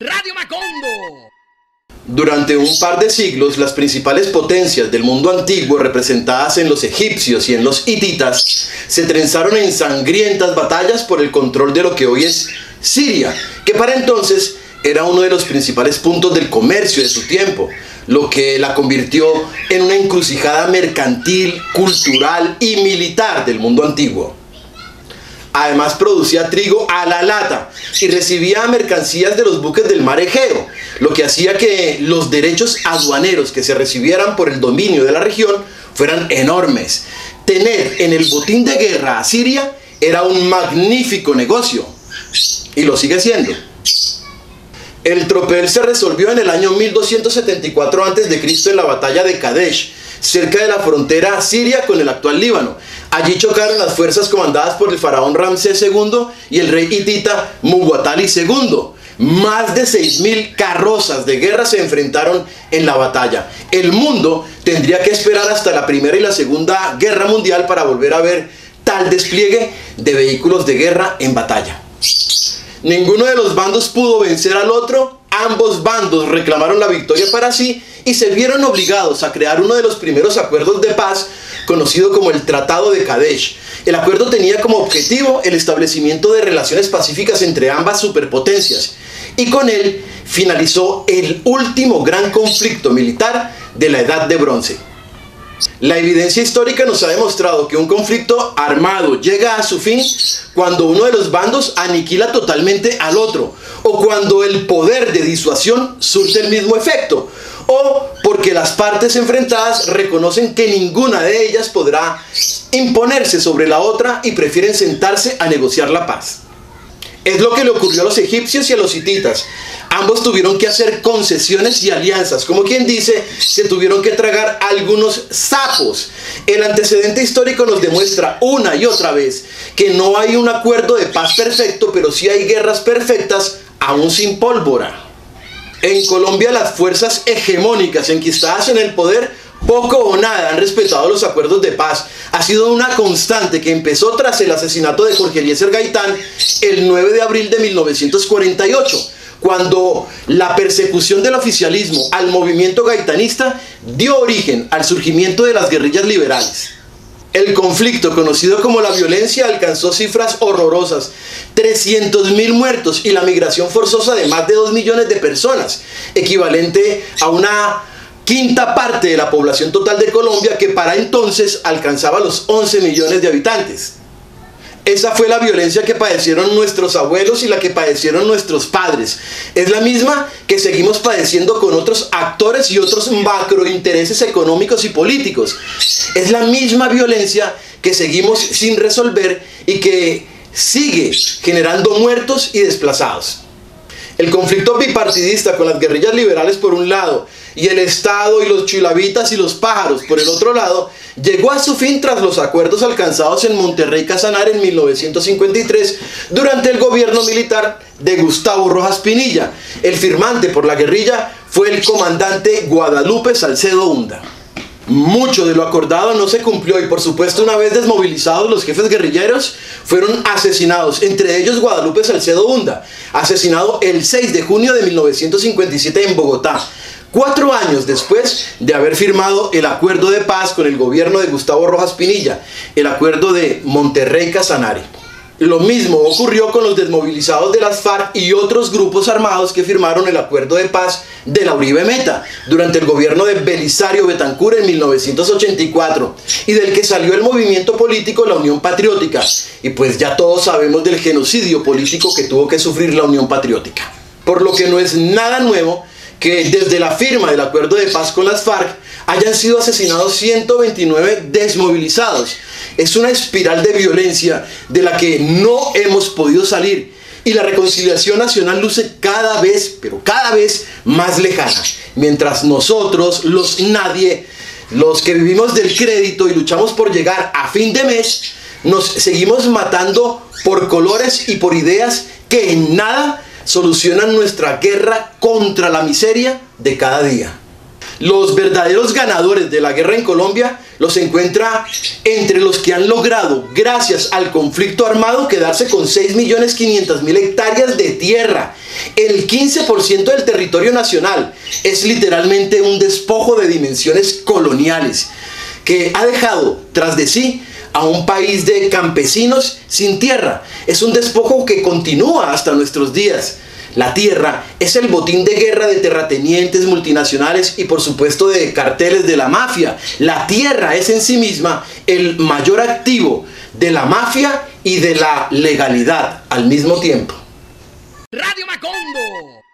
Radio Macondo. Durante un par de siglos, las principales potencias del mundo antiguo, representadas en los egipcios y en los hititas, se trenzaron en sangrientas batallas por el control de lo que hoy es Siria, que para entonces era uno de los principales puntos del comercio de su tiempo, lo que la convirtió en una encrucijada mercantil, cultural y militar del mundo antiguo. Además producía trigo a la lata y recibía mercancías de los buques del mar Egeo, lo que hacía que los derechos aduaneros que se recibieran por el dominio de la región fueran enormes. Tener en el botín de guerra a Siria era un magnífico negocio, y lo sigue siendo. El tropel se resolvió en el año 1274 a.C. en la batalla de Kadesh, cerca de la frontera siria con el actual Líbano. Allí chocaron las fuerzas comandadas por el faraón Ramsés II y el rey hitita Muwatalli II. Más de 6.000 carrozas de guerra se enfrentaron en la batalla. El mundo tendría que esperar hasta la Primera y la Segunda Guerra Mundial para volver a ver tal despliegue de vehículos de guerra en batalla. Ninguno de los bandos pudo vencer al otro. Ambos bandos reclamaron la victoria para sí y se vieron obligados a crear uno de los primeros acuerdos de paz, conocido como el Tratado de Kadesh. El acuerdo tenía como objetivo el establecimiento de relaciones pacíficas entre ambas superpotencias, y con él finalizó el último gran conflicto militar de la Edad de Bronce. La evidencia histórica nos ha demostrado que un conflicto armado llega a su fin cuando uno de los bandos aniquila totalmente al otro, o cuando el poder de disuasión surte el mismo efecto, o porque las partes enfrentadas reconocen que ninguna de ellas podrá imponerse sobre la otra y prefieren sentarse a negociar la paz. Es lo que le ocurrió a los egipcios y a los hititas. Ambos tuvieron que hacer concesiones y alianzas. Como quien dice, se tuvieron que tragar algunos sapos. El antecedente histórico nos demuestra una y otra vez que no hay un acuerdo de paz perfecto, pero sí hay guerras perfectas, aún sin pólvora. En Colombia, las fuerzas hegemónicas enquistadas en el poder poco o nada han respetado los acuerdos de paz. Ha sido una constante que empezó tras el asesinato de Jorge Eliezer Gaitán el 9 de abril de 1948, cuando la persecución del oficialismo al movimiento gaitanista dio origen al surgimiento de las guerrillas liberales. El conflicto, conocido como la violencia, alcanzó cifras horrorosas: 300.000 muertos y la migración forzosa de más de 2 millones de personas, equivalente a una quinta parte de la población total de Colombia, que para entonces alcanzaba los 11 millones de habitantes. Esa fue la violencia que padecieron nuestros abuelos y la que padecieron nuestros padres. Es la misma que seguimos padeciendo con otros actores y otros macrointereses económicos y políticos. Es la misma violencia que seguimos sin resolver y que sigue generando muertos y desplazados. El conflicto bipartidista con las guerrillas liberales por un lado y el Estado y los chilavitas y los pájaros por el otro lado llegó a su fin tras los acuerdos alcanzados en Monterrey Casanare en 1953 durante el gobierno militar de Gustavo Rojas Pinilla. El firmante por la guerrilla fue el comandante Guadalupe Salcedo Hunda. Mucho de lo acordado no se cumplió y, por supuesto, una vez desmovilizados, los jefes guerrilleros fueron asesinados, entre ellos Guadalupe Salcedo Hunda, asesinado el 6 de junio de 1957 en Bogotá, 4 años después de haber firmado el acuerdo de paz con el gobierno de Gustavo Rojas Pinilla, el acuerdo de Monterrey Casanare. Lo mismo ocurrió con los desmovilizados de las FARC y otros grupos armados que firmaron el acuerdo de paz de la Uribe Meta durante el gobierno de Belisario Betancur en 1984, y del que salió el movimiento político La Unión Patriótica, y pues ya todos sabemos del genocidio político que tuvo que sufrir la Unión Patriótica. Por lo que no es nada nuevo que desde la firma del acuerdo de paz con las FARC hayan sido asesinados 129 desmovilizados. Es una espiral de violencia de la que no hemos podido salir, y la reconciliación nacional luce cada vez, pero cada vez más lejana, mientras nosotros, los nadie, los que vivimos del crédito y luchamos por llegar a fin de mes, nos seguimos matando por colores y por ideas que en nada solucionan nuestra guerra contra la miseria de cada día. Los verdaderos ganadores de la guerra en Colombia los encuentra entre los que han logrado, gracias al conflicto armado, quedarse con 6.500.000 hectáreas de tierra. El 15% del territorio nacional es literalmente un despojo de dimensiones coloniales que ha dejado tras de sí a un país de campesinos sin tierra. Es un despojo que continúa hasta nuestros días. La tierra es el botín de guerra de terratenientes multinacionales y por supuesto de carteles de la mafia. La tierra es en sí misma el mayor activo de la mafia y de la legalidad al mismo tiempo. Radio Macondo.